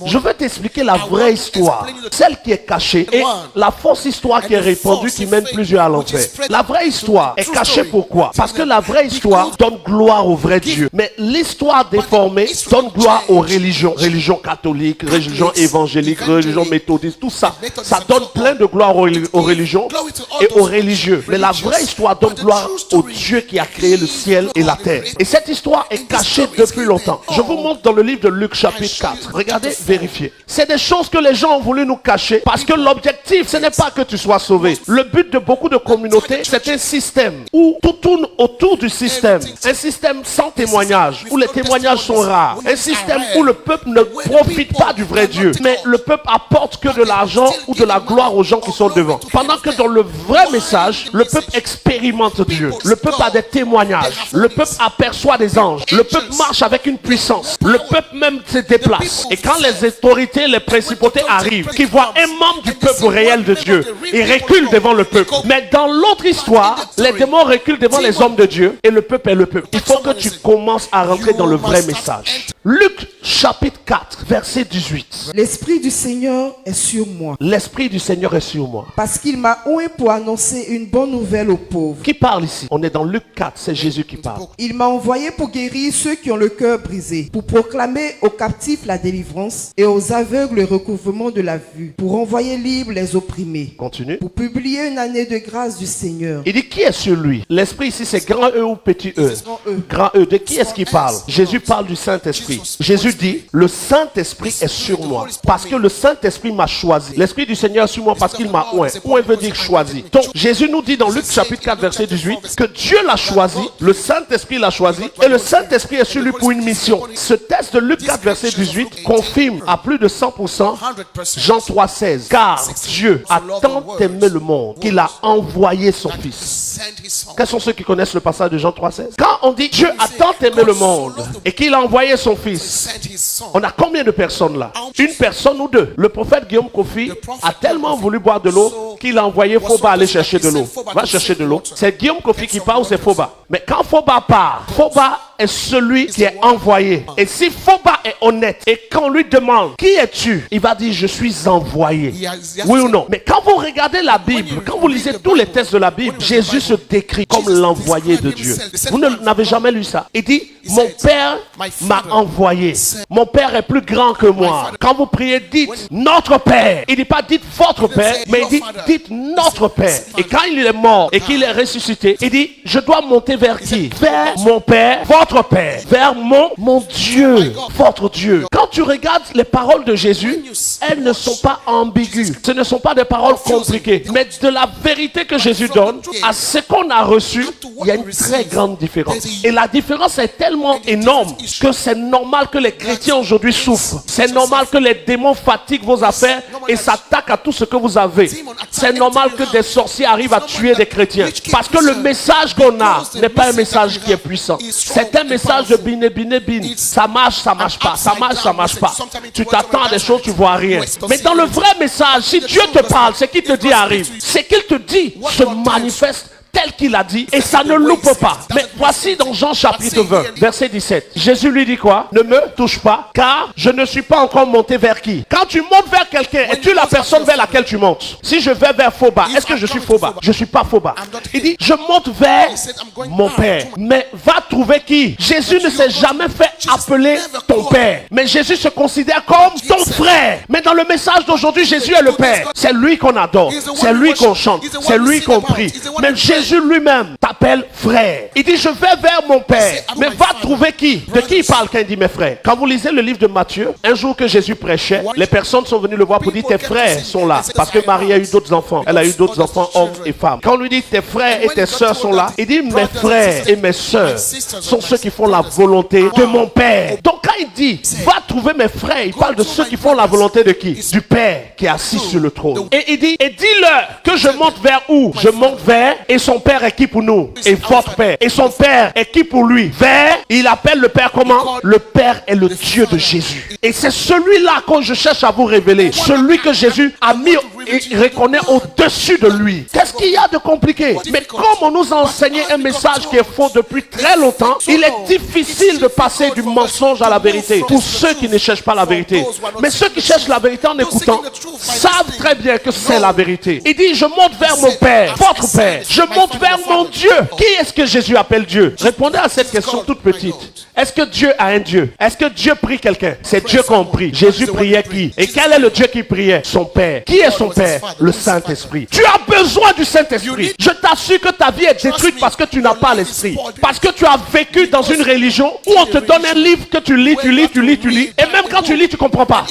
Je vais t'expliquer la vraie histoire, celle qui est cachée, et la fausse histoire qui est répandue qui mène plusieurs à l'enfer. La vraie histoire est cachée pourquoi? Parce que la vraie histoire donne gloire au vrai Dieu. Mais l'histoire déformée donne gloire aux religions. Religion catholique, religion évangélique, religion méthodiste, tout ça. Ça donne plein de gloire aux religions et aux religieux. Mais la vraie histoire donne gloire au Dieu qui a créé le ciel et la terre. Et cette histoire est cachée depuis longtemps. Je vous montre dans le livre de Luc chapitre 4. Regardez, vérifiez. C'est des choses que les gens ont voulu nous cacher parce que l'objectif, ce n'est pas que tu sois sauvé. Le but de beaucoup de communautés, c'est un système où tout tourne autour du système. Un système sans témoignage, où les témoignages sont rares. Un système où le peuple ne profite pas du vrai Dieu. Mais le peuple apporte que de l'argent ou de la gloire aux gens qui sont devant. Pendant que dans le vrai message, le peuple expérimente Dieu. Le peuple a des témoignages. Le peuple aperçoit des anges. Le peuple marche avec une puissance. Le peuple même se déplace. Et quand les autorités, les principautés arrivent, qui voient un membre du peuple réel de Dieu, ils reculent devant le peuple. Mais dans l'autre histoire, les démons reculent devant les hommes de Dieu et le peuple est le peuple. Il faut que tu commences à rentrer dans le vrai message. Luc chapitre 4, verset 18. L'Esprit du Seigneur est sur moi. L'Esprit du Seigneur est sur moi. Parce qu'il m'a oint pour annoncer une bonne nouvelle aux pauvres. Qui parle ici? On est dans Luc 4, c'est Jésus qui parle. Il m'a envoyé pour guérir ceux qui ont le cœur brisé, pour proclamer aux captifs la délivrance et aux aveugles le recouvrement de la vue, pour envoyer libres les opprimés. Continue. Pour publier une année de grâce du Seigneur. Il dit qui est sur lui? L'Esprit ici c'est grand E ou petit E? Grand E. Grand E. De qui est-ce qu'il parle? Jésus parle du Saint-Esprit. Jésus dit, le Saint-Esprit est sur moi parce que le Saint-Esprit m'a choisi. L'Esprit du Seigneur est sur moi parce qu'il m'a oint. Oint veut dire choisi. Donc Jésus nous dit dans Luc chapitre 4 verset 18 que Dieu l'a choisi, le Saint-Esprit l'a choisi et le Saint-Esprit est sur lui pour une mission. Ce texte de Luc 4 verset 18 confirme à plus de 100% Jean 3,16. Car Dieu a tant aimé le monde qu'il a envoyé son Fils. Quels sont ceux qui connaissent le passage de Jean 3,16? Quand on dit Dieu a tant aimé le monde et qu'il a envoyé son Fils, on a combien de personnes là? Une personne ou deux? Le prophète Guillaume Kofi a tellement voulu boire de l'eau qu'il a envoyé Foba aller chercher de l'eau. Va chercher de l'eau. C'est Guillaume Kofi qui part ou c'est Foba? Mais quand Foba part, Foba est celui qui est envoyé. Et si Foba est honnête et qu'on lui demande qui es-tu, il va dire je suis envoyé. Oui ou non? Mais quand vous regardez la Bible, quand vous lisez tous les textes de la Bible, Jésus se décrit comme l'envoyé de Dieu. Vous n'avez jamais lu ça? Il dit mon Père m'a envoyé. Mon Père est plus grand que moi. Quand vous priez, dites notre Père. Il ne dit pas dites votre Père, mais il dit dites notre Père. Et quand il est mort et qu'il est ressuscité, il dit je dois monter vers qui? Vers mon Père, votre Père, vers mon Dieu, votre Dieu. Quand tu regardes les paroles de Jésus, elles ne sont pas ambiguës. Ce ne sont pas des paroles compliquées. Mais de la vérité que Jésus donne à ce qu'on a reçu, il y a une très grande différence. Et la différence est tellement énorme que c'est normal que les chrétiens aujourd'hui souffrent. C'est normal que les démons fatiguent vos affaires et s'attaquent à tout ce que vous avez. C'est normal que des sorciers arrivent à tuer des chrétiens. Parce que le message qu'on a n'est pas un message qui est puissant. C'est un message de bine, bine, bine. Ça marche pas. Ça marche pas. Tu t'attends à des choses, tu vois rien. Mais dans le vrai message, si Dieu te parle, ce qu'il te dit arrive. Ce qu'il te dit se manifeste tel qu'il a dit et ça ne loupe pas. Mais voici dans Jean chapitre 20 verset 17, Jésus lui dit quoi? Ne me touche pas car je ne suis pas encore monté vers qui? Quand tu montes vers quelqu'un, es-tu la personne vers laquelle tu montes? Si je vais vers Foba, est-ce que je suis Foba? Je suis pas Foba. Il dit je monte vers mon Père. Mais va trouver qui? Jésus ne s'est jamais fait appeler ton Père, mais Jésus se considère comme ton frère. Mais dans le message d'aujourd'hui, Jésus est le Père. C'est lui qu'on adore, c'est lui qu'on chante, c'est lui qu'on prie. Mais Jésus lui-même t'appelle frère. Il dit je vais vers mon Père. Mais va trouver qui? De qui il parle quand il dit mes frères? Quand vous lisez le livre de Matthieu, un jour que Jésus prêchait, les personnes sont venues le voir pour dire tes frères sont là. Parce que Marie a eu d'autres enfants. Elle a eu d'autres enfants, hommes et femmes. Quand on lui dit tes frères et tes sœurs sont là, il dit mes frères et mes sœurs sont ceux qui font la volonté de mon Père. Donc quand il dit va trouver mes frères, il parle de ceux qui font la volonté de qui? Du Père qui est assis sur le trône. Et il dit et dis-leur que je monte vers où? Je monte vers et son Père est qui pour nous? Et votre Père. Et son Père est qui pour lui? Vers, il appelle le Père comment? Le Père est le Dieu de Jésus. Et c'est celui-là que je cherche à vous révéler. Celui que Jésus a mis il reconnaît au-dessus de lui. Qu'est-ce qu'il y a de compliqué? Mais comme on nous a enseigné un message qui est faux depuis très longtemps, il est difficile de passer du mensonge à la vérité pour ceux qui ne cherchent pas la vérité. Mais ceux qui cherchent la vérité en écoutant savent très bien que c'est la vérité. Il dit, je monte vers mon Père, votre Père. Je monte vers mon Dieu. Qui est-ce que Jésus appelle Dieu? Répondez à cette question toute petite. Est-ce que Dieu a un Dieu? Est-ce que Dieu prie quelqu'un? C'est Dieu qu'on prie. Jésus priait qui? Et quel est le Dieu qui priait? Son Père. Qui est son Père? Le Saint-Esprit. Tu as besoin du Saint-Esprit. Je t'assure que ta vie est détruite parce que tu n'as pas l'Esprit. Parce que tu as vécu dans une religion où on te donne un livre que tu lis. Et même quand tu lis, tu ne comprends pas.